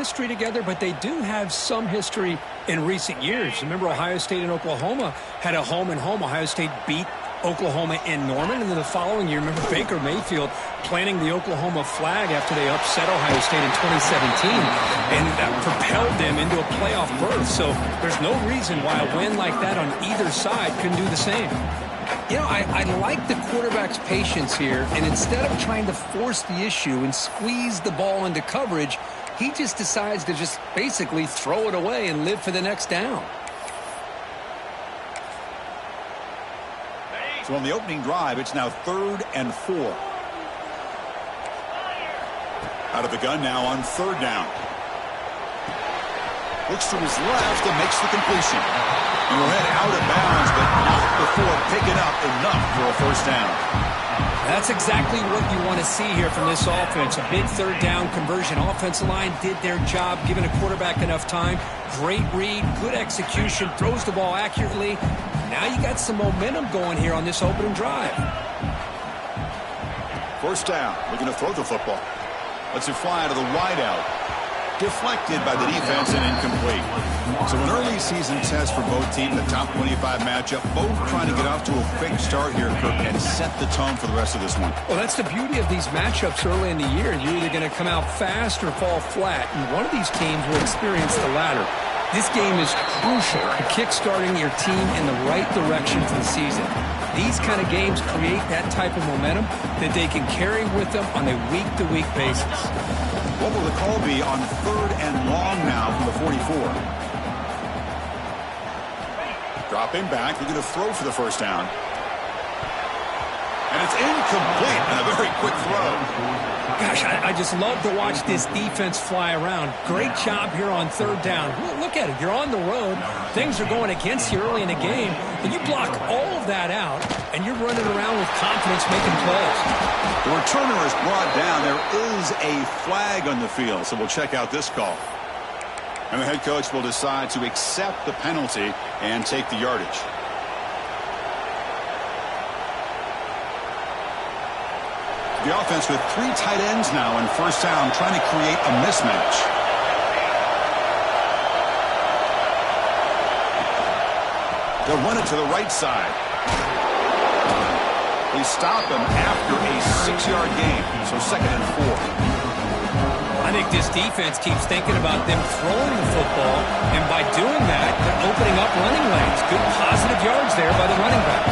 history together, but they do have some history in recent years. Remember, Ohio State and Oklahoma had a home-and-home. Ohio State beat Oklahoma in Norman, and then the following year, remember Baker Mayfield planting the Oklahoma flag after they upset Ohio State in 2017, and that propelled them into a playoff berth. So there's no reason why a win like that on either side couldn't do the same. You know, I like the quarterback's patience here, and instead of trying to force the issue and squeeze the ball into coverage, he just decides to just basically throw it away and live for the next down. So on the opening drive, it's now 3rd and 4. Out of the gun now on 3rd down. Looks to his left and makes the completion. He will head out of bounds, but not before picking up enough for a 1st down. That's exactly what you want to see here from this offense. A big 3rd down conversion. Offensive line did their job, giving a quarterback enough time. Great read, good execution, throws the ball accurately. Now you got some momentum going here on this opening drive. 1st down, looking to throw the football. Lets it fly to the wideout. Deflected by the defense and incomplete. So an early season test for both teams, the top 25 matchup, both trying to get off to a quick start here, Kirk, and set the tone for the rest of this one. Well, that's the beauty of these matchups early in the year. You're either going to come out fast or fall flat, and one of these teams will experience the latter. This game is crucial to kick-starting your team in the right direction for the season. These kind of games create that type of momentum that they can carry with them on a week-to-week basis. What will the call be on 3rd and long now from the 44? Dropping back, looking to throw for the 1st down. And it's incomplete and a very quick throw. Gosh, I just love to watch this defense fly around. Great job here on 3rd down. Look at it. You're on the road. Things are going against you early in the game, and you block all of that out, and you're running around with confidence making plays. The returner is brought down. There is a flag on the field, so we'll check out this call. And the head coach will decide to accept the penalty and take the yardage. The offense with 3 tight ends now in 1st down, trying to create a mismatch. They'll run it to the right side. They stop him after a 6-yard gain, so 2nd and 4. I think this defense keeps thinking about them throwing the football, and by doing that, they're opening up running lanes. Good positive yards there by the running back.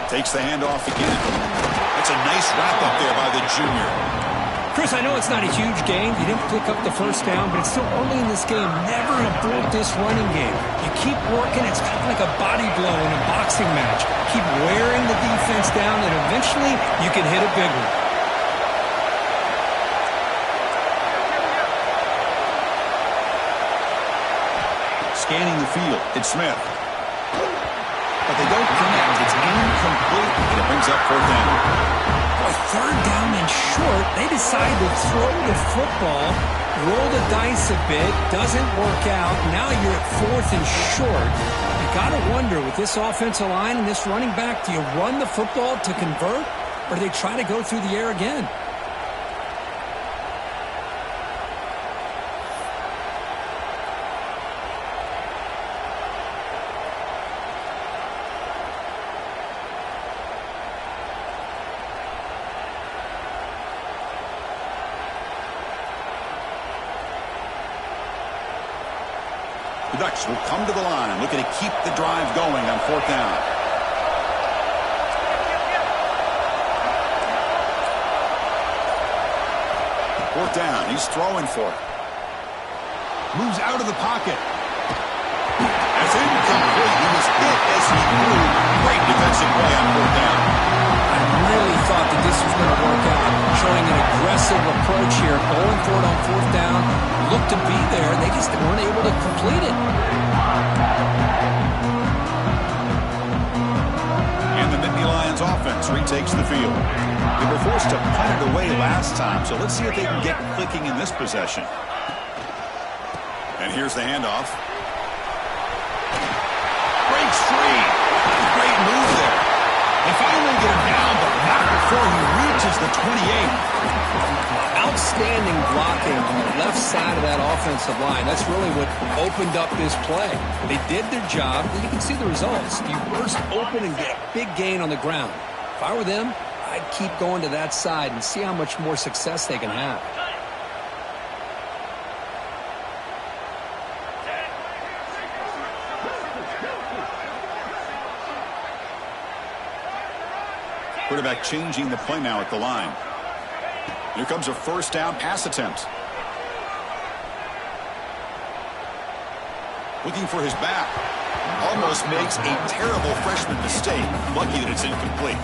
Takes the handoff again. That's a nice wrap-up there by the junior. Chris, I know it's not a huge game. You didn't pick up the 1st down, but it's still early in this game. Never abort this running game. You keep working. It's kind of like a body blow in a boxing match. Keep wearing the defense down, and eventually you can hit a big one. Scanning the field, it's Smith. But they don't connect. It's incomplete, and it brings up 4th down. Boy, 3rd down and short. They decide to throw the football, roll the dice a bit, doesn't work out. Now you're at 4th and short. You got to wonder, with this offensive line and this running back, do you run the football to convert, or do they try to go through the air again? The Ducks will come to the line, looking to keep the drive going on 4th down. Fourth down, he's throwing for it. Moves out of the pocket. That's incomplete. He was hit as he flew. Great defensive play on 4th down. I really thought that this was going to work out. Showing an aggressive approach here, going for it on 4th down. Looked to be there. They just weren't able to complete it. And the Nittany Lions offense retakes the field. They were forced to punt it away last time, so let's see if they can get clicking in this possession. And here's the handoff. Breaks free. Great the 28. Outstanding blocking on the left side of that offensive line. That's really what opened up this play. They did their job, and you can see the results. You burst open and get a big gain on the ground. If I were them, I'd keep going to that side and see how much more success they can have. Quarterback changing the play now at the line. Here comes a first down pass attempt. Looking for his back. Almost makes a terrible freshman mistake. Lucky that it's incomplete.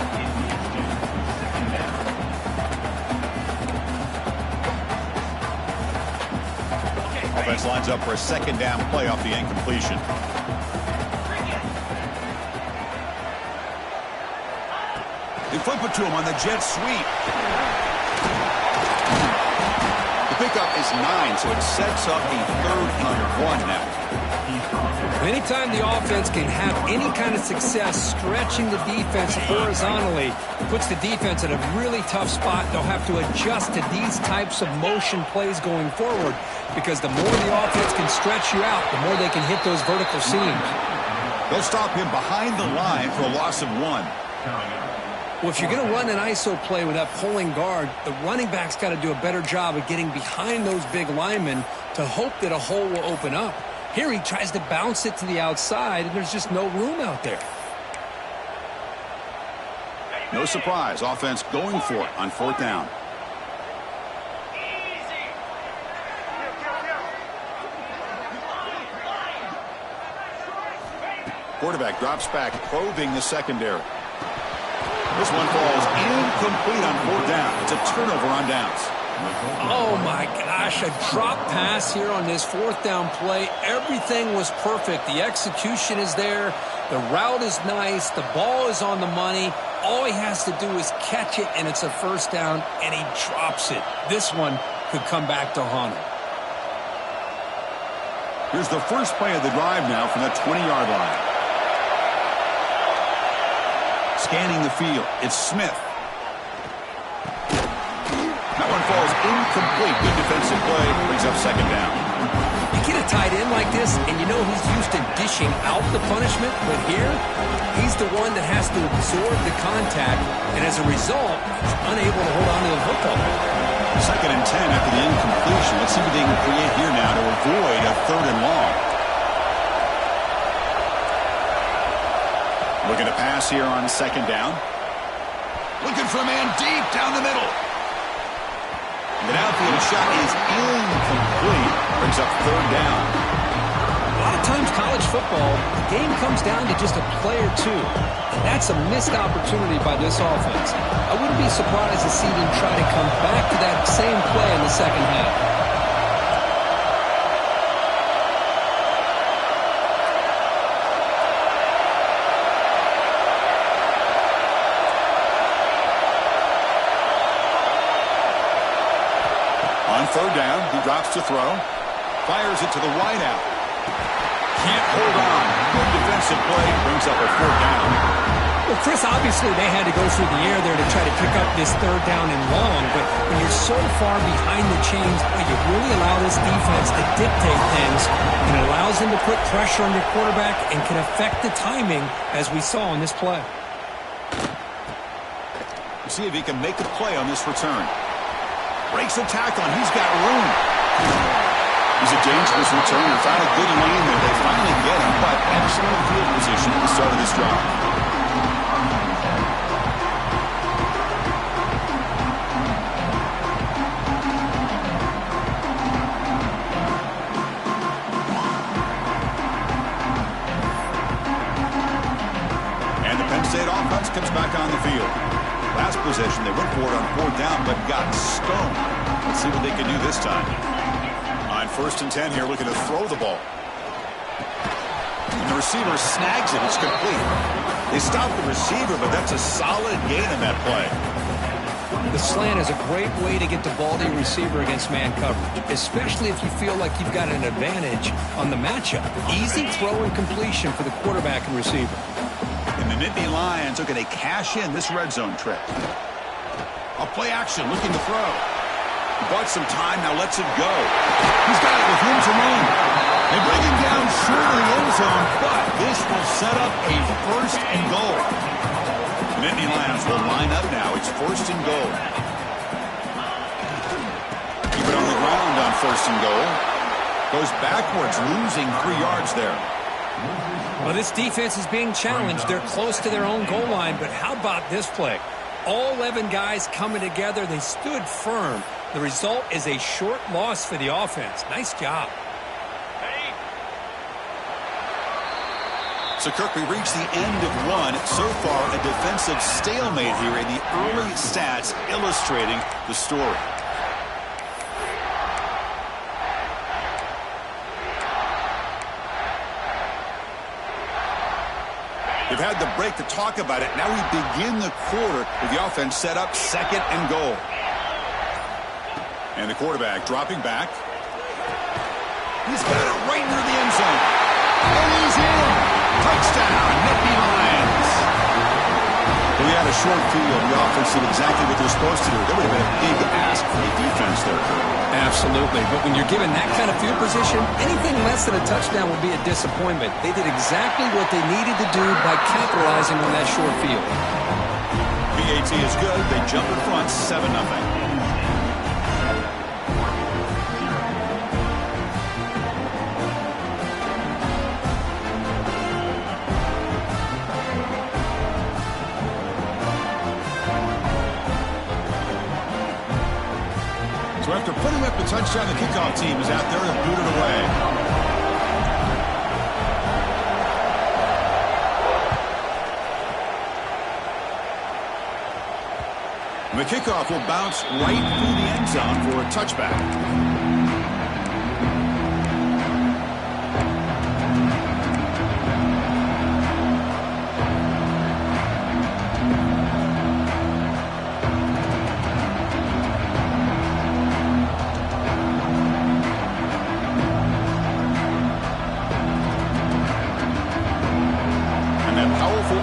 Offense lines up for a second down play off the incompletion. They flip it to him on the jet sweep. The pickup is 9, so it sets up a 3rd and 1 now. Anytime the offense can have any kind of success stretching the defense horizontally, puts the defense in a really tough spot. They'll have to adjust to these types of motion plays going forward, because the more the offense can stretch you out, the more they can hit those vertical seams. They'll stop him behind the line for a loss of 1. Well, if you're going to run an ISO play with that pulling guard, the running back's got to do a better job of getting behind those big linemen to hope that a hole will open up. Here he tries to bounce it to the outside, and there's just no room out there. No surprise, offense going for it on 4th down. Quarterback drops back, probing the secondary. This one falls incomplete on 4th down. It's a turnover on downs. Oh, my gosh, a drop pass here on this 4th down play. Everything was perfect. The execution is there. The route is nice. The ball is on the money. All he has to do is catch it, and it's a 1st down, and he drops it. This one could come back to haunt him. Here's the first play of the drive now from the 20-yard line. Scanning the field, it's Smith. That one falls incomplete. Good defensive play, brings up 2nd down. You get a tight end like this, and you know he's used to dishing out the punishment, but here, he's the one that has to absorb the contact, and as a result, he's unable to hold on to the football. 2nd and 10 after the incompletion. Let's see what they can create here now to avoid a 3rd and long. Looking to pass here on 2nd down. Looking for a man deep down the middle. The downfield shot is incomplete. Brings up 3rd down. A lot of times college football, the game comes down to just a play or two. And that's a missed opportunity by this offense. I wouldn't be surprised to see them try to come back to that same play in the 2nd half. On 3rd down, he drops to throw. Fires it to the wideout. Can't hold on. Good defensive play. Brings up a 4th down. Well, Chris, obviously they had to go through the air there to try to pick up this 3rd down and long, but when you're so far behind the chains, you really allow this defense to dictate things, and it allows them to put pressure on your quarterback and can affect the timing, as we saw on this play. We'll see if he can make a play on this return. Breaks the tackle, and he's got room. He's a dangerous returner. Found a good lane there. They finally get him, but excellent field position at the start of this drive. And the Penn State offense comes back on the field. Last possession, they went for it on 4th down, but got stoned. Let's see what they can do this time. On 1st and 10 here, looking to throw the ball. And the receiver snags it. It's complete. They stop the receiver, but that's a solid gain in that play. The slant is a great way to get the ball to your receiver against man coverage, especially if you feel like you've got an advantage on the matchup. Easy throw and completion for the quarterback and receiver. And the Nittany Lions are going to cash in this red zone trip. A Play action, looking to throw. He bought some time, now lets it go. He's got it with room to run. They bring him down short of the end zone, but this will set up a first and goal. Nittany Lions will line up now. It's first and goal. Keep it on the ground on first and goal. Goes backwards, losing 3 yards there. Well, this defense is being challenged. They're close to their own goal line, but how about this play? All 11 guys coming together. They stood firm. The result is a short loss for the offense. Nice job. So, Kirk, we reached the end of one. So far, a defensive stalemate here, and the early stats illustrating the story. We've had the break to talk about it. Now we begin the quarter with the offense set up second and goal. And the quarterback dropping back. He's got it right near the end zone. And he's in. Touchdown, Nittany Lions. We had a short field. The offense did exactly what they're supposed to do. That would have been a big ask for the defense there. Absolutely. But when you're given that kind of field position, anything less than a touchdown would be a disappointment. They did exactly what they needed to do by capitalizing on that short field. PAT is good. They jump in front 7-0. So after putting up the touchdown, the kickoff team is out there to boot it away. And the kickoff will bounce right through the end zone for a touchback.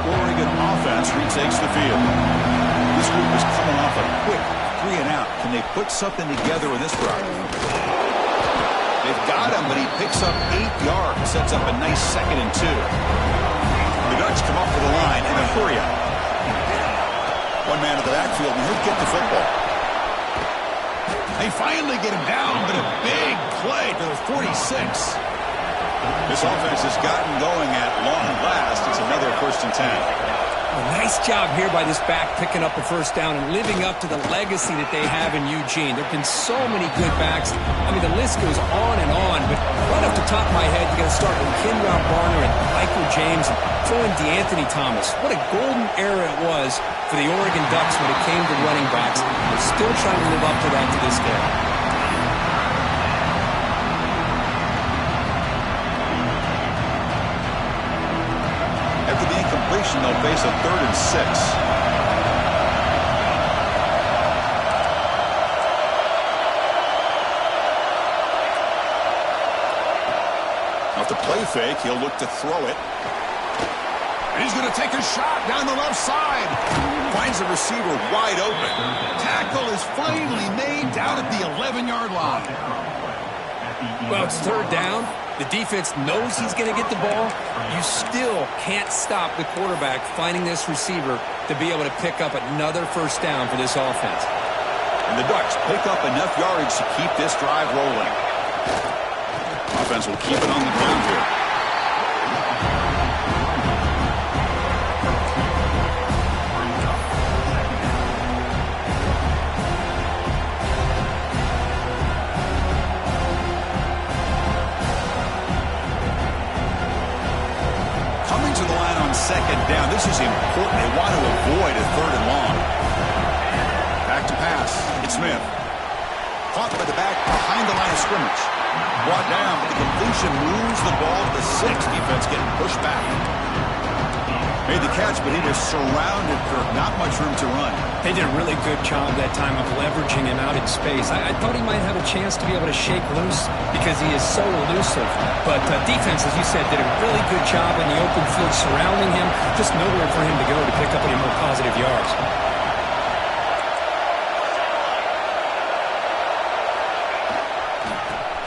Oregon offense retakes the field. This group is coming off a quick 3-and-out. Can they put something together in this drive? They've got him, but he picks up 8 yards. Sets up a nice 2nd and 2. The Ducks come up with the line in a hurry-up. One man at the backfield, and he'll get the football. They finally get him down, but a big play to the 46. This offense has gotten going at long last. It's another 1st and 10. A nice job here by this back picking up a first down and living up to the legacy that they have in Eugene. There have been so many good backs. I mean, the list goes on and on, but right off the top of my head, you got to start with Kenrod Barner and Michael James and throw in DeAnthony Thomas. What a golden era it was for the Oregon Ducks when it came to running backs. They're still trying to live up to that to this day. They'll face a 3rd and 6. Off the play fake, he'll look to throw it. And he's going to take a shot down the left side. Finds the receiver wide open. Tackle is finally made down at the 11-yard line. Well, it's 3rd down. The defense knows he's going to get the ball. You still can't stop the quarterback finding this receiver to be able to pick up another first down for this offense. And the Ducks pick up enough yardage to keep this drive rolling. Offense will keep it on the ground here. Second down. This is important. They want to avoid a 3rd and long. Back to pass. It's Smith. Caught by the back behind the line of scrimmage. Brought down, but the completion moves the ball to the 6. Defense getting pushed back. Made the catch, but he was surrounded, Kirk. Not much room to run. They did a really good job that time of leveraging him out in space. I thought he might have a chance to be able to shake loose because he is so elusive. But defense, as you said, did a really good job in the open field surrounding him. Just nowhere for him to go to pick up any more positive yards.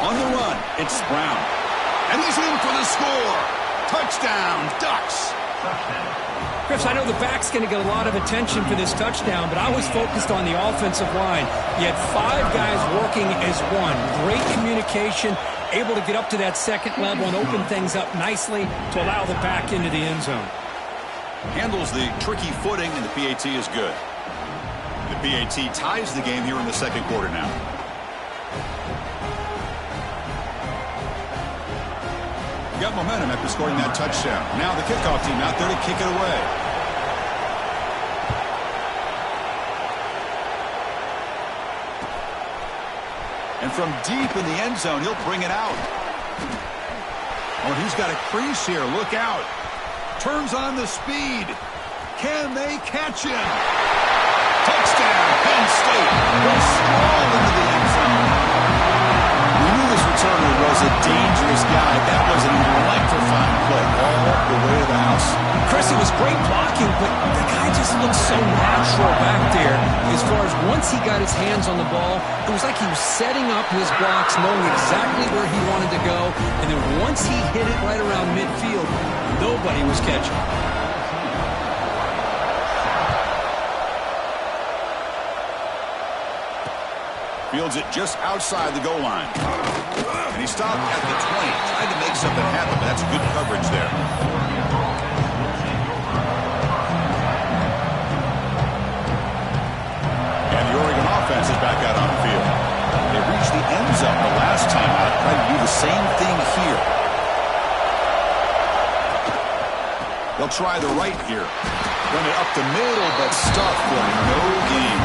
On the run, it's Brown. And he's in for the score. Touchdown, Ducks. Chris, I know the back's going to get a lot of attention for this touchdown, but I was focused on the offensive line. You had 5 guys working as one. Great communication, able to get up to that second level and open things up nicely to allow the back into the end zone. Handles the tricky footing, and the PAT is good. The PAT ties the game here in the second quarter now. Got momentum after scoring that touchdown. Now the kickoff team out there to kick it away. And from deep in the end zone, he'll bring it out. Oh, he's got a crease here. Look out. Turns on the speed. Can they catch him? Touchdown, Penn State. Will sprawl into the end zone. We knew this returner was a dangerous guy. That was an electrifying play all the way to the house. Chris, it was great blocking, but the guy just looked so natural back there. As far as once he got his hands on the ball, it was like he was setting up his blocks, knowing exactly where he wanted to go. And then once he hit it right around midfield, nobody was catching. Fields it just outside the goal line. And he stopped at the 20, trying to make something happen, but that's good coverage there. And the Oregon offense is back out on the field. They reached the end zone the last time out. Try to do the same thing here. They'll try the right here. Run it up the middle, but stuffed for no gain.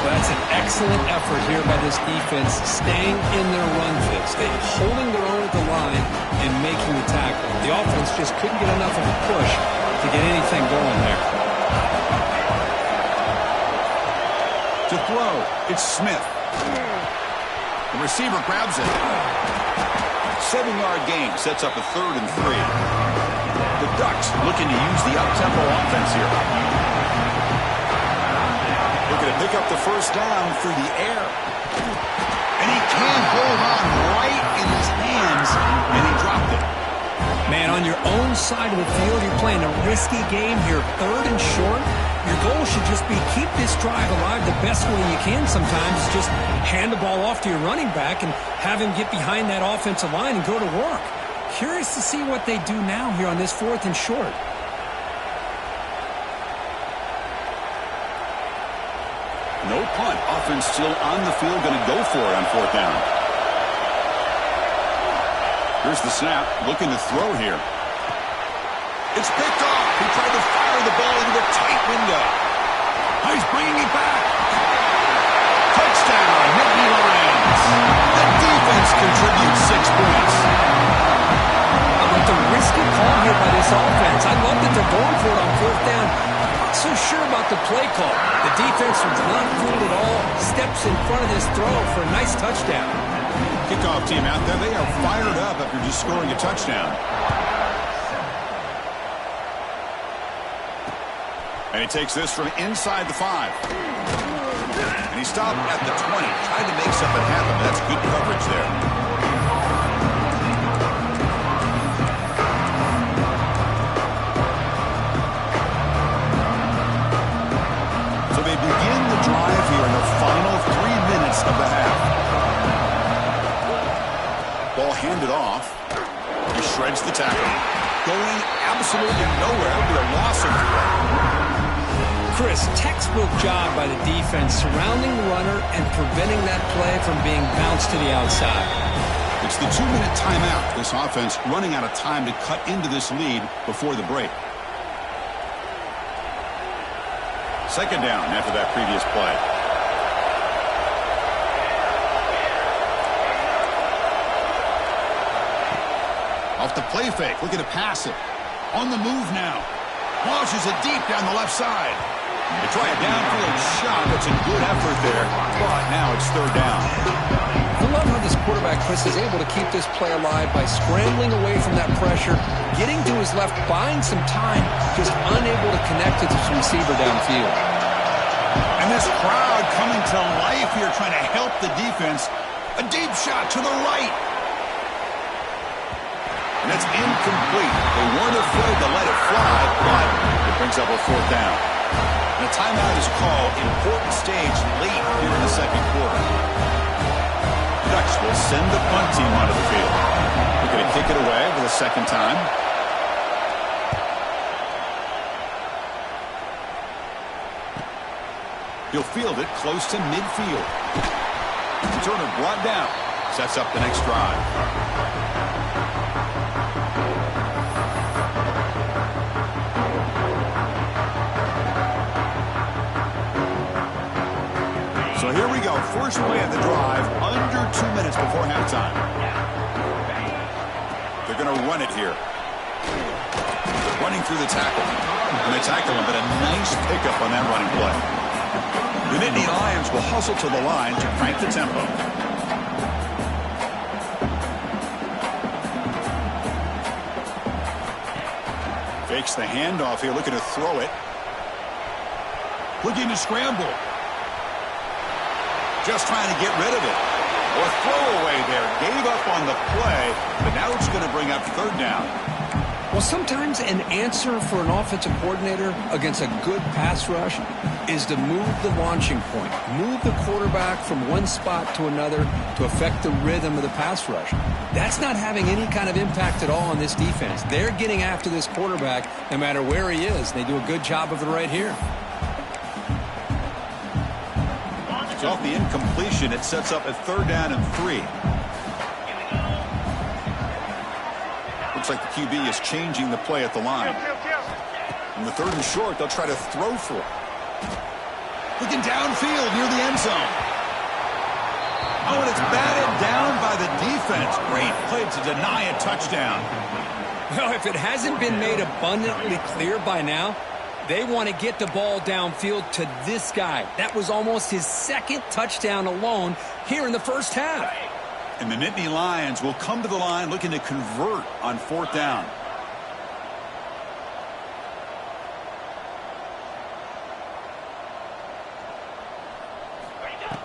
That's an excellent effort here by this defense, staying in their run fix, holding their own at the line and making the tackle. The offense just couldn't get enough of a push to get anything going there. To throw, it's Smith. The receiver grabs it. 7-yard gain sets up a 3rd and 3. The Ducks looking to use the up-tempo offense here. Looking to pick up the first down through the air. And he can't hold on right in his hands, and he dropped it. Man, on your own side of the field, you're playing a risky game here, 3rd and short. Your goal should just be keep this drive alive the best way you can sometimes. Just hand the ball off to your running back and have him get behind that offensive line and go to work. Curious to see what they do now here on this 4th and short. No punt. Offense still on the field, going to go for it on 4th down. Here's the snap, looking to throw here. It's picked off. He tried to fire the ball into a tight window. He's bringing it back. Touchdown, Nittany Lions. The defense contributes 6 points. I like the risky call here by this offense. I love that they're going for it on 4th down. Not so sure about the play call. The defense was not fooled at all. Steps in front of this throw for a nice touchdown. Kickoff team out there. They are fired up after just scoring a touchdown. And he takes this from inside the 5. And he stopped at the 20. Tried to make something happen, but that's good coverage there. So they begin the drive here in the final 3 minutes of the half. Ball handed off. He shreds the tackle. Going absolutely nowhere. It'll be a loss of play. Chris, textbook job by the defense surrounding the runner and preventing that play from being bounced to the outside. It's the 2-minute timeout. This offense running out of time to cut into this lead before the break. 2nd down after that previous play. Off the play fake, looking to pass it. On the move now. Launches it deep down the left side. They try a downfield shot. That's a good effort there. But now it's 3rd down. I love how this quarterback, Chris, is able to keep this play alive by scrambling away from that pressure, getting to his left, buying some time, just unable to connect to this receiver downfield. And this crowd coming to life here, trying to help the defense A deep shot to the right. And that's incomplete. They weren't afraid to let it fly, but it brings up a fourth down. And a timeout is called. Important stage late here in the second quarter. Ducks will send the punt team onto the field. They're going to kick it away for the second time. He'll field it close to midfield. Turner brought down. Sets up the next drive. So here we go. First play of the drive, under 2 minutes before halftime. They're going to run it here. Running through the tackle. And they tackle him, but a nice pickup on that running play. The Nittany Lions will hustle to the line to crank the tempo. Fakes the handoff here, looking to throw it. Looking to scramble. Just trying to get rid of it. Or throwaway there. Gave up on the play, but now it's going to bring up third down. Well, sometimes an answer for an offensive coordinator against a good pass rush is to move the launching point. Move the quarterback from one spot to another to affect the rhythm of the pass rush. That's not having any kind of impact at all on this defense. They're getting after this quarterback no matter where he is. They do a good job of it right here. So off the incompletion, it sets up a third down and 3. Looks like the QB is changing the play at the line. In the third and short, they'll try to throw for it. Looking downfield near the end zone. Oh, and it's batted down by the defense. Great play to deny a touchdown. Well, if it hasn't been made abundantly clear by now, they want to get the ball downfield to this guy. That was almost his second touchdown alone here in the first half. And the Nittany Lions will come to the line looking to convert on fourth down.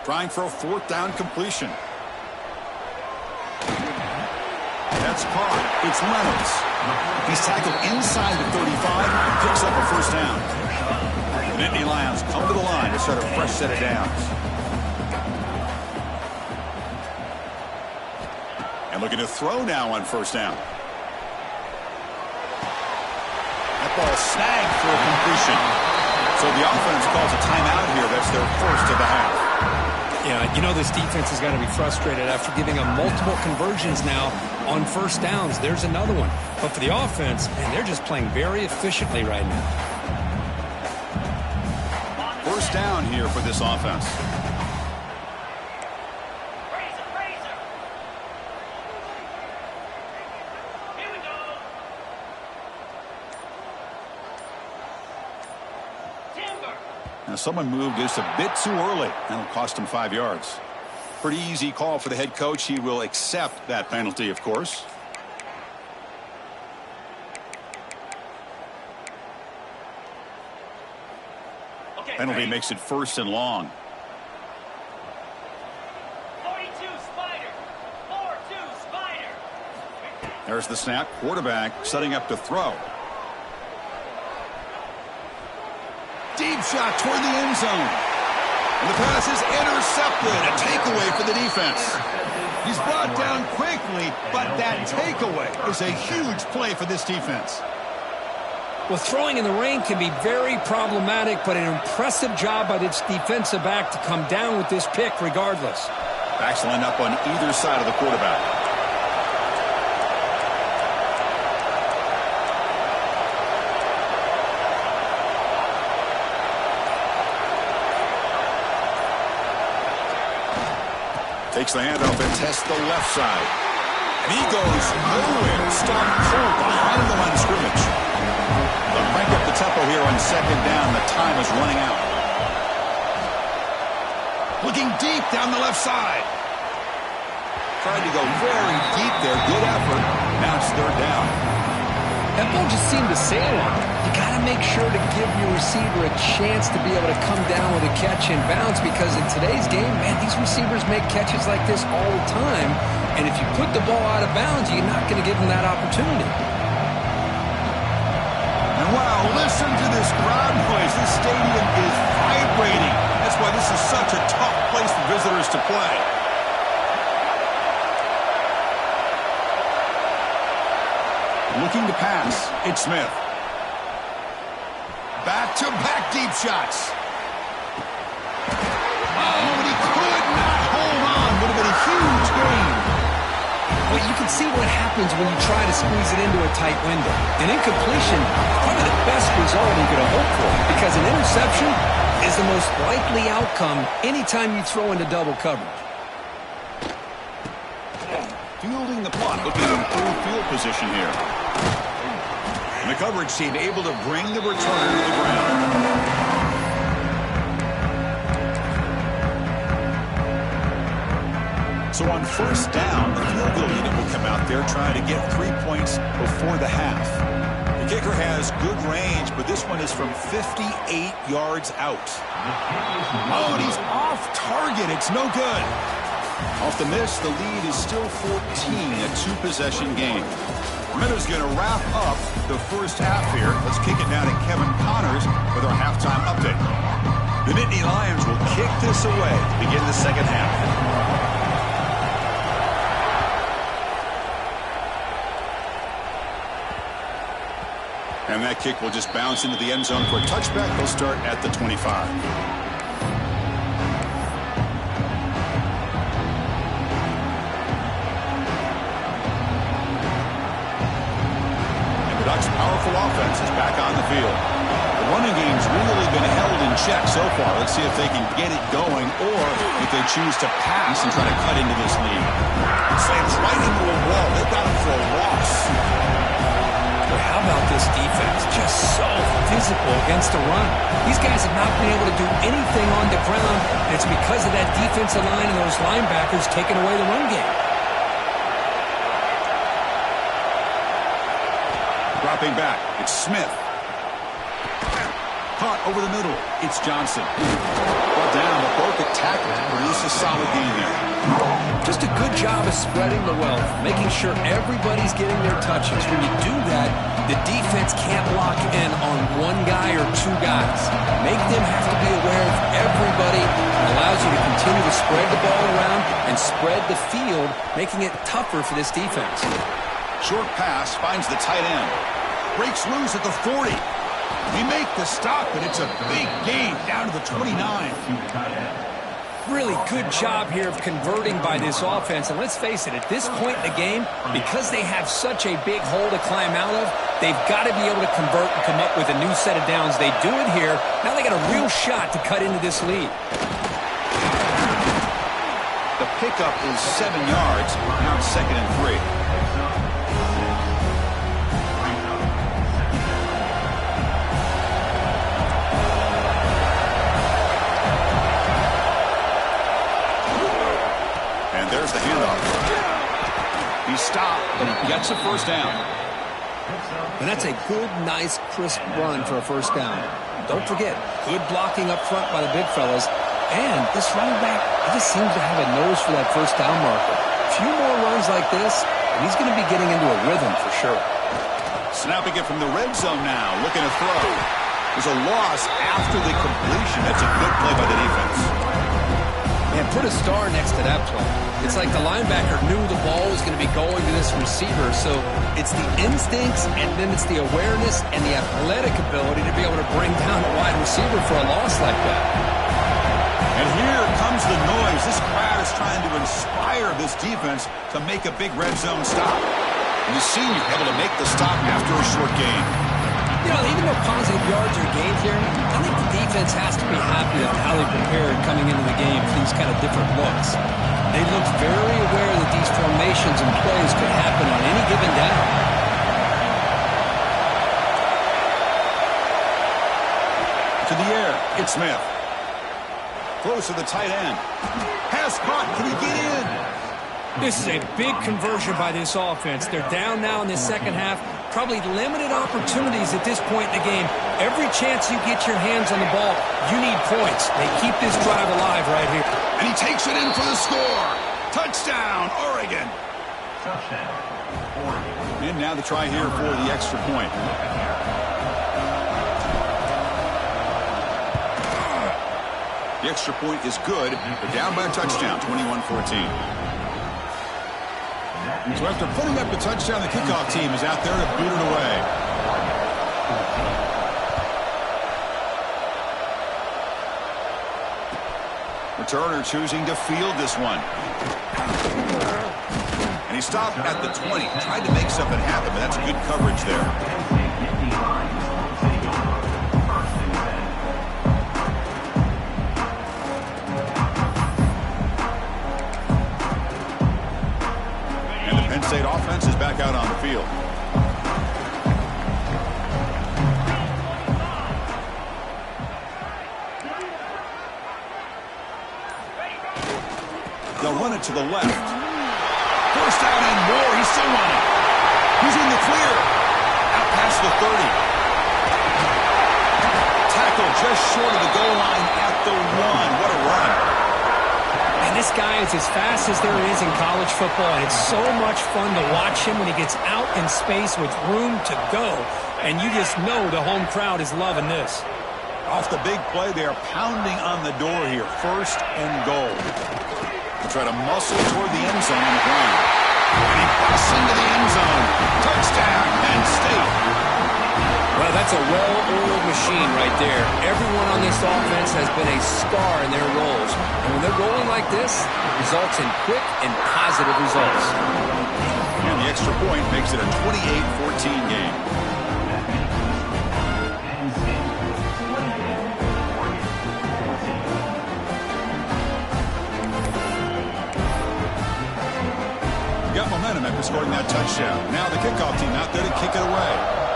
Trying for a fourth down completion. That's caught. It's Reynolds. He's tackled inside the 35 and picks up a first down. The Nittany Lions come to the line to start a fresh set of downs. And looking to throw now on first down. That ball snagged for a completion. So the offense calls a timeout here. That's their first of the half. Yeah, you know this defense has got to be frustrated after giving them multiple conversions now on first downs. There's another one. But for the offense, man, they're just playing very efficiently right now. First down here for this offense. Now someone moved just a bit too early. That'll cost him 5 yards. Pretty easy call for the head coach. He will accept that penalty, of course. Okay, penalty makes it first and long. 42 Spider. 4-2 Spider. There's the snap. Quarterback setting up to throw. Deep shot toward the end zone. And the pass is intercepted. A takeaway for the defense. He's brought down quickly, but that takeaway is a huge play for this defense. Well, throwing in the rain can be very problematic, but an impressive job by this defensive back to come down with this pick regardless. Backs line up on either side of the quarterback. Takes the handoff and tests the left side. And he goes nowhere. Stopped cold behind the line of scrimmage. They'll crank up the tempo here on second down. The time is running out. Looking deep down the left side. Tried to go very deep there. Good effort. Now it's third down. That ball just seemed to sail on him. You got to make sure to give your receiver a chance to be able to come down with a catch and bounce, because in today's game, man, these receivers make catches like this all the time. And if you put the ball out of bounds, you're not going to give them that opportunity. And wow, listen to this crowd noise. This stadium is vibrating. That's why this is such a tough place for visitors to play. Looking to pass. It's Smith. Back-to-back deep shots. Oh, and he could not hold on. Would have been a huge gain. Well, you can see what happens when you try to squeeze it into a tight window. An incompletion is probably the best result you could have hoped for, because an interception is the most likely outcome anytime you throw into double coverage. Fielding the punt, looking to improve field position here. And the coverage team able to bring the returner to the ground. So on first down, the field goal unit will come out there trying to get 3 points before the half. The kicker has good range, but this one is from 58 yards out. Oh, and he's off target. It's no good. Off the miss, the lead is still 14, a two-possession game. Minuta's going to wrap up the first half here. Let's kick it now to Kevin Connors with our halftime update. The Nittany Lions will kick this away to begin the second half. And that kick will just bounce into the end zone for a touchback. They'll start at the 25. Ducks' powerful offense is back on the field. The running game's really been held in check so far. Let's see if they can get it going, or if they choose to pass and try to cut into this lead. Slams right into a wall. They've got him for a loss. But how about this defense? Just so physical against the run. These guys have not been able to do anything on the ground, and it's because of that defensive line and those linebackers taking away the run game. Dropping back, it's Smith. Caught over the middle, it's Johnson. Brought down, but broke a tackle to produce a solid gain there. Just a good job of spreading the wealth, making sure everybody's getting their touches. When you do that, the defense can't lock in on one guy or two guys. Make them have to be aware of everybody. It allows you to continue to spread the ball around and spread the field, making it tougher for this defense. Short pass finds the tight end. Breaks loose at the 40. They make the stop, but it's a big gain down to the 29. Really good job here of converting by this offense. And let's face it, at this point in the game, because they have such a big hole to climb out of, they've got to be able to convert and come up with a new set of downs. They do it here. Now they got a real shot to cut into this lead. The pickup is 7 yards. Now it's 2nd and 3. There's the handoff. He stopped, but he gets a first down. And that's a good, nice, crisp run for a first down. Don't forget, good blocking up front by the big fellas. And this running back, he just seems to have a nose for that first down marker. A few more runs like this, and he's going to be getting into a rhythm for sure. Snapping it from the red zone now, looking to throw. There's a loss after the completion. That's a good play by the defense. Man, put a star next to that play. It's like the linebacker knew the ball was going to be going to this receiver, so it's the instincts and then it's the awareness and the athletic ability to be able to bring down a wide receiver for a loss like that. And here comes the noise. This crowd is trying to inspire this defense to make a big red zone stop. And the senior able to make the stop after a short gain. You know, even though positive yards are gained here, I think the defense has to be happy with how they prepared coming into the game for these kind of different looks. They looked very aware that these formations and plays could happen on any given down. To the air, it's Smith. Close to the tight end. Pass caught, can he get in? This is a big conversion by this offense. They're down now in the second half. probably limited opportunities at this point in the game. Every chance you get your hands on the ball, you need points. They keep this drive alive right here. And he takes it in for the score. Touchdown, Oregon. And now the try here for the extra point. The extra point is good. They're down by a touchdown, 21-14. So after putting up a touchdown, the kickoff team is out there to boot it away. Returner choosing to field this one. And he stopped at the 20. Tried to make something happen, but that's good coverage there. Penn State offense is back out on the field. They'll run it to the left. First down and more. He's still running. He's in the clear. Out past the 30. Tackle just short of the goal line at the 1. What a run. And this guy is as fast as there is in college football, and it's so much fun to watch him when he gets out in space with room to go. And you just know the home crowd is loving this. Off the big play, they are pounding on the door here. First and goal. They'll try to muscle toward the end zone on the ground. And he busts into the end zone. Touchdown, Penn State. Well, that's a well-oiled machine right there. Everyone on this offense has been a star in their roles. And when they're rolling like this, it results in quick and positive results. And the extra point makes it a 28-14 game. Got momentum after scoring that touchdown. Now the kickoff team out there to kick it away.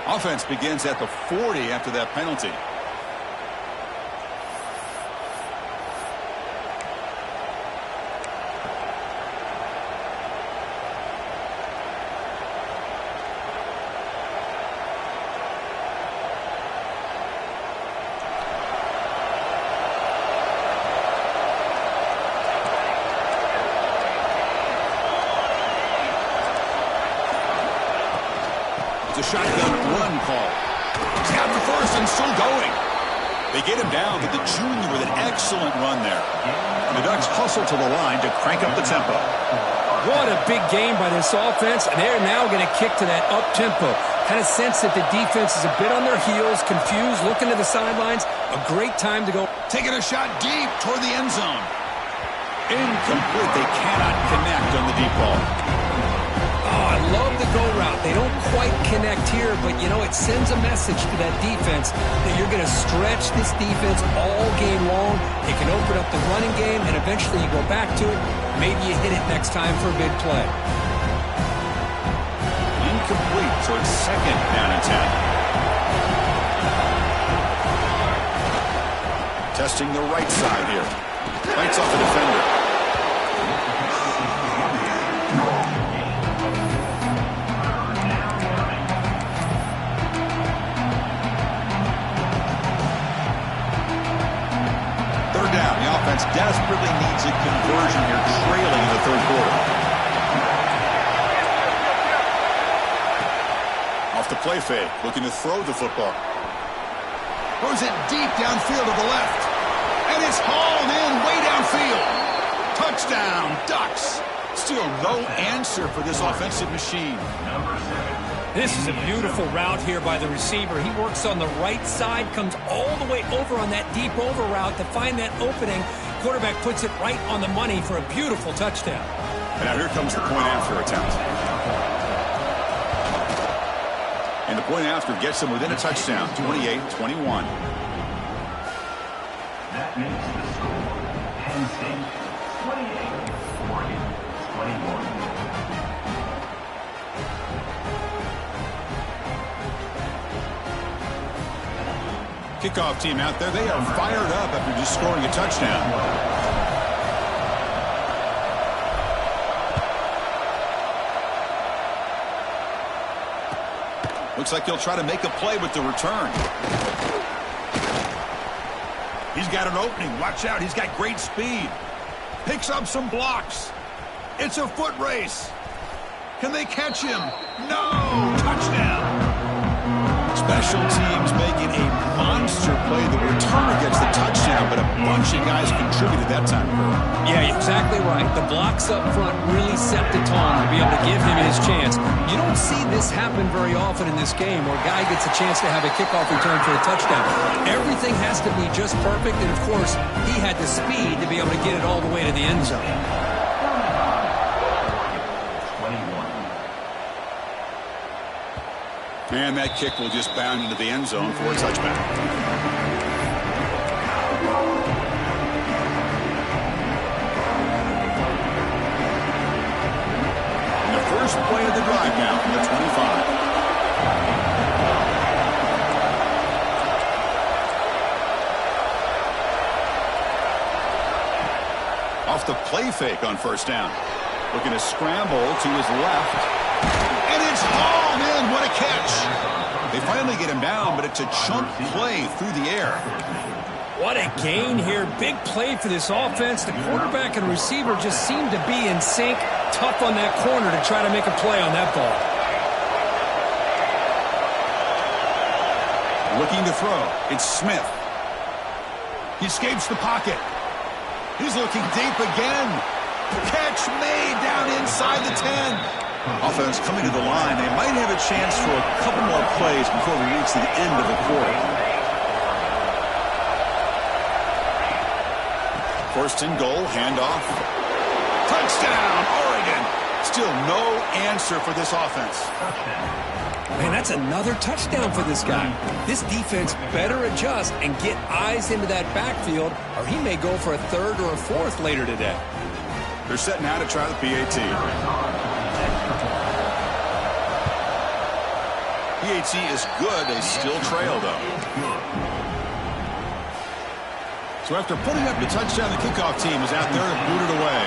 Offense begins at the 40 after that penalty. It's a shotgun run call. He's got the first and still going. They get him down, but the junior with an excellent run there. And the Ducks hustle to the line to crank up the tempo. What a big game by this offense, and they're now going to kick to that up-tempo. Kind of sense that the defense is a bit on their heels, confused, looking to the sidelines. A great time to go. Taking a shot deep toward the end zone. Incomplete. They cannot connect on the deep ball. Oh, I love the go route. They don't quite connect here, but, you know, it sends a message to that defense that you're going to stretch this defense all game long. It can open up the running game, and eventually you go back to it. Maybe you hit it next time for a big play. Incomplete, so it's second down and 10. Testing the right side here. Bites off the defender. Desperately needs a conversion here, trailing in the third quarter. Off the play fake, looking to throw the football. Throws it deep downfield to the left. And it's hauled in way downfield. Touchdown, Ducks. Still no answer for this offensive machine. This is a beautiful route here by the receiver. He works on the right side, comes all the way over on that deep over route to find that opening. Quarterback puts it right on the money for a beautiful touchdown. And now here comes the point after attempt. And the point after gets them within a touchdown, 28-21. That makes the score Penn State 28, Oregon 21. Kickoff team out there, they are fired up after just scoring a touchdown. Looks like he'll try to make a play with the return. He's got an opening. Watch out. He's got great speed. Picks up some blocks. It's a foot race. Can they catch him? No! Touchdown! Special teams making a monster play. The returner gets the touchdown, but a bunch of guys contributed that time. Yeah, exactly right. The blocks up front really set the tone to be able to give him his chance. You don't see this happen very often in this game where a guy gets a chance to have a kickoff return for a touchdown. Everything has to be just perfect, and of course, he had the speed to be able to get it all the way to the end zone. And that kick will just bound into the end zone for a touchback. And the first play of the drive now from the 25. Off the play fake on first down. Looking to scramble to his left. And it's hauled in. What a catch. They finally get him down, but it's a chunk play through the air. What a gain here. Big play for this offense. The quarterback and receiver just seem to be in sync. Tough on that corner to try to make a play on that ball. Looking to throw. It's Smith. He escapes the pocket. He's looking deep again. Catch made down inside the 10. Offense coming to the line. They might have a chance for a couple more plays before we reach the end of the quarter. First and goal, handoff. Touchdown, Oregon. Still no answer for this offense. Man, that's another touchdown for this guy. This defense better adjust and get eyes into that backfield, or he may go for a third or a fourth later today. They're setting out to try the PAT. PAT is good. They still trail, though. So after putting up the touchdown, the kickoff team is out there to boot it away.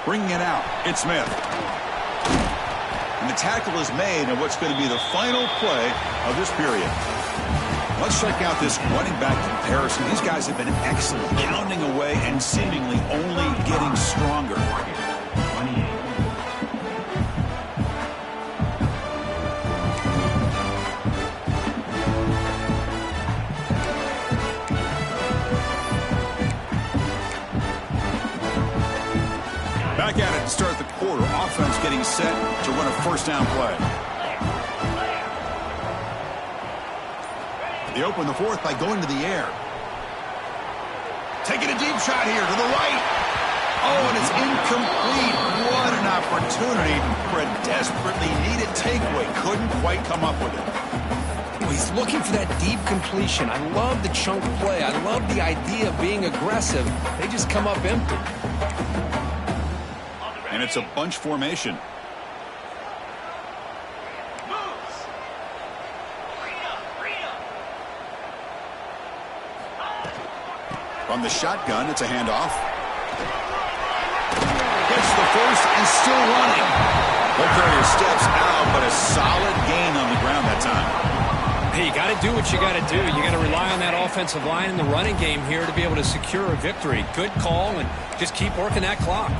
Bringing it out, it's Smith. And the tackle is made on what's going to be the final play of this period. Let's check out this running back comparison. These guys have been excellent, pounding away and seemingly only getting stronger. Back at it to start the quarter. Offense getting set to run a first down play. They open the fourth by going to the air. Taking a deep shot here to the right. Oh, and it's incomplete. What an opportunity for a desperately needed takeaway. Couldn't quite come up with it. He's looking for that deep completion. I love the chunk play. I love the idea of being aggressive. They just come up empty. And it's a bunch formation. From the shotgun, it's a handoff. Gets the first and still running. Ball carrier steps out, but a solid gain on the ground that time. Hey, you got to do what you got to do. You got to rely on that offensive line in the running game here to be able to secure a victory. Good call, and just keep working that clock.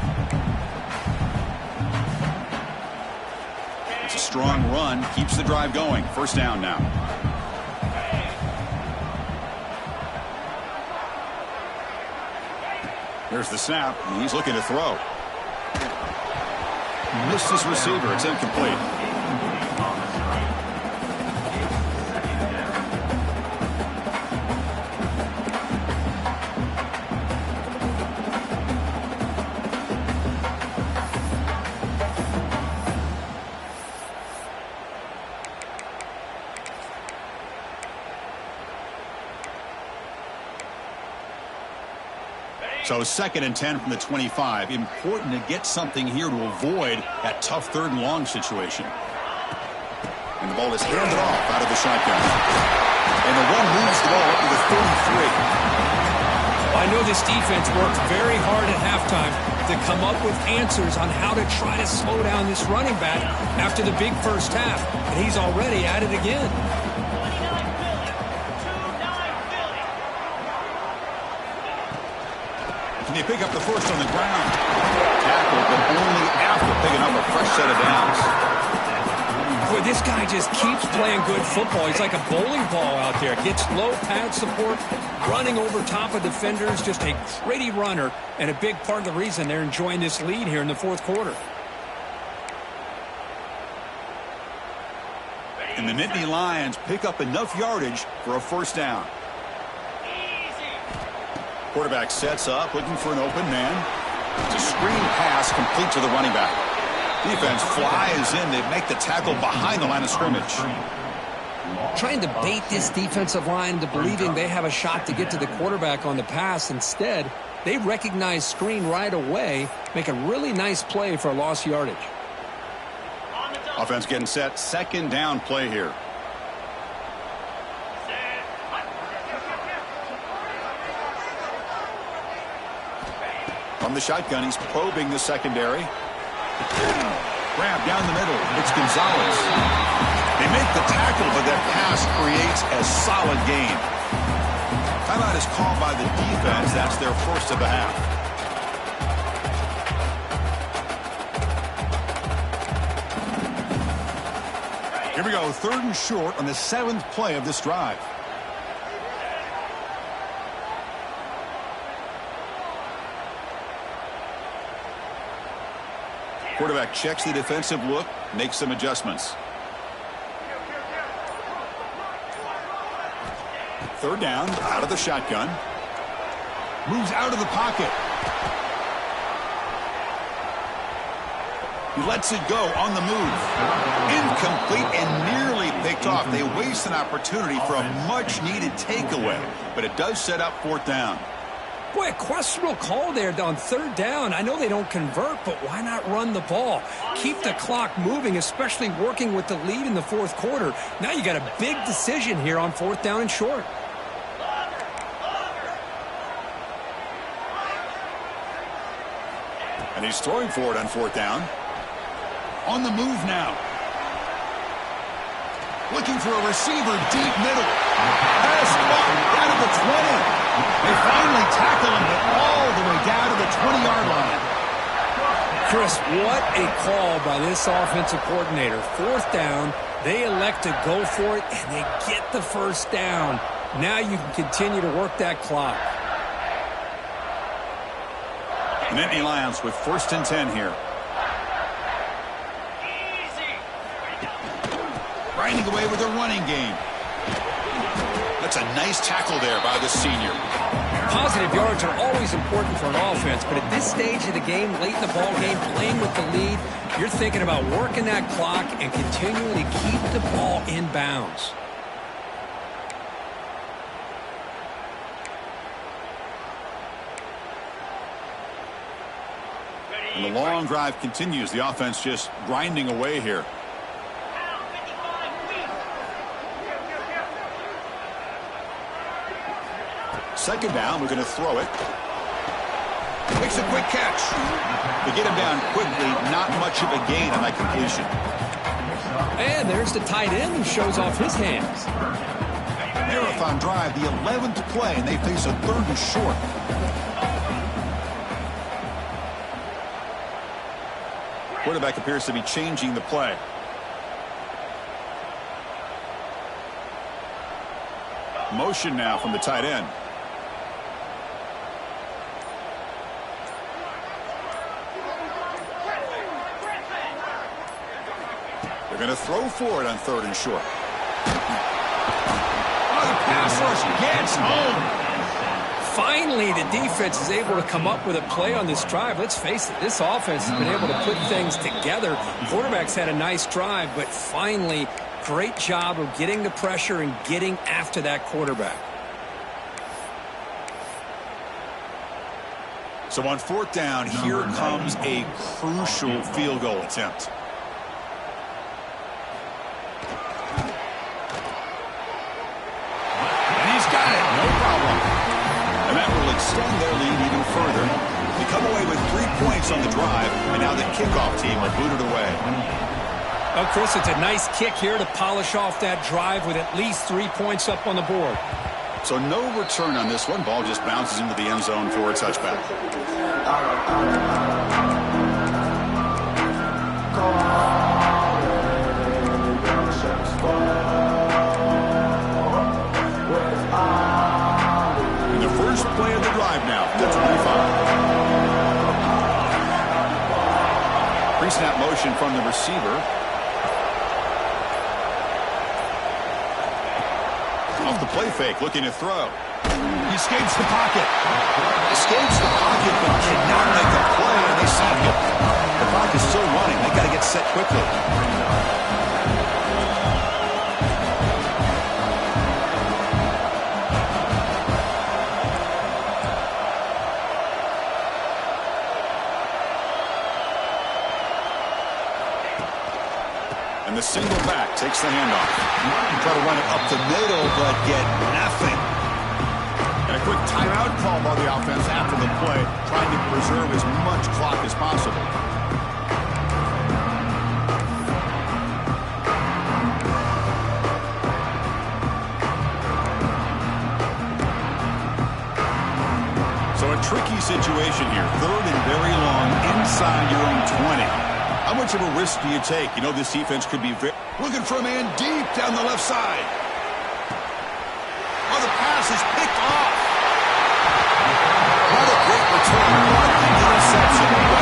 It's a strong run, keeps the drive going. First down now. There's the snap, and he's looking to throw. Missed his receiver. It's incomplete. So 2nd and 10 from the 25. Important to get something here to avoid that tough third and long situation. And the ball is handed off out of the shotgun. And the run moves the ball up to the 33. I know this defense worked very hard at halftime to come up with answers on how to try to slow down this running back after the big first half, and he's already at it again. 29 Philly. 2-9 Philly. Can they pick up the first on the ground? Tackled, but only after picking up a fresh set of downs. Boy, this guy just keeps playing good football. He's like a bowling ball out there. Gets low pad support, running over top of defenders. Just a gritty runner, and a big part of the reason they're enjoying this lead here in the fourth quarter. And the Nittany Lions pick up enough yardage for a first down. Quarterback sets up, looking for an open man. It's a screen pass complete to the running back. Defense flies in. They make the tackle behind the line of scrimmage. Trying to bait this defensive line into believing they have a shot to get to the quarterback on the pass. Instead, they recognize screen right away, make a really nice play for a lost yardage. Offense getting set. Second down play here. From the shotgun, he's probing the secondary. Grab down the middle. It's Gonzalez. They make the tackle, but that pass creates a solid gain. Timeout is called by the defense. That's their first of the half. Here we go. 3rd and short on the 7th play of this drive. Quarterback checks the defensive look, makes some adjustments. 3rd down, out of the shotgun. Moves out of the pocket. He lets it go on the move. Incomplete and nearly picked off. They waste an opportunity for a much-needed takeaway, but it does set up 4th down. Boy, a questionable call there on 3rd down. I know they don't convert, but why not run the ball? Keep the clock moving, especially working with the lead in the 4th quarter. Now you got a big decision here on 4th down and short. And he's throwing for it on 4th down. On the move now. Looking for a receiver deep middle. Pass caught out of the 20. They finally tackle him, but all the way down to the 20-yard line. Chris, what a call by this offensive coordinator. 4th down, they elect to go for it, and they get the first down. Now you can continue to work that clock. The Nittany Lions with 1st and 10 here. Grinding away with a running game. That's a nice tackle there by the senior. Positive yards are always important for an offense, but at this stage of the game, late in the ball game, playing with the lead, you're thinking about working that clock and continually keep the ball in bounds. And the long drive continues. The offense just grinding away here. Second down, we're going to throw it. Makes a quick catch. They get him down quickly. Not much of a gain on that completion. And there's the tight end who shows off his hands. Marathon drive, the 11th play, and they face a 3rd and short. Quarterback appears to be changing the play. Motion now from the tight end. They're going to throw for it on 3rd and short. Oh, the pass rush gets home. Finally, the defense is able to come up with a play on this drive. Let's face it, this offense has been able to put things together. Quarterback's had a nice drive, but finally, great job of getting the pressure and getting after that quarterback. So on 4th down, here comes a crucial field goal attempt. And he's got it. No problem. And that will extend extend their lead even further. They come away with 3 points on the drive, and now the kickoff team will boot it away. Well, Chris, it's a nice kick here to polish off that drive with at least 3 points up on the board. So no return on this one. Ball just bounces into the end zone for a touchback. And the first play of the drive now, the 25. Pre-snap motion from the receiver. Off the play fake, looking to throw. He escapes the pocket. Escapes the pocket, but cannot make a play, and they sack it. The clock is still running. They got to get set quickly. And the single back takes the handoff. Try to run it up the middle, but get nothing. And a quick timeout call by the offense after the play, trying to preserve as much clock as possible. So a tricky situation here. 3rd and very long inside your own 20. How much of a risk do you take? You know this defense could be looking for a man deep down the left side. Oh, the pass is picked off. What a great return. What an interception.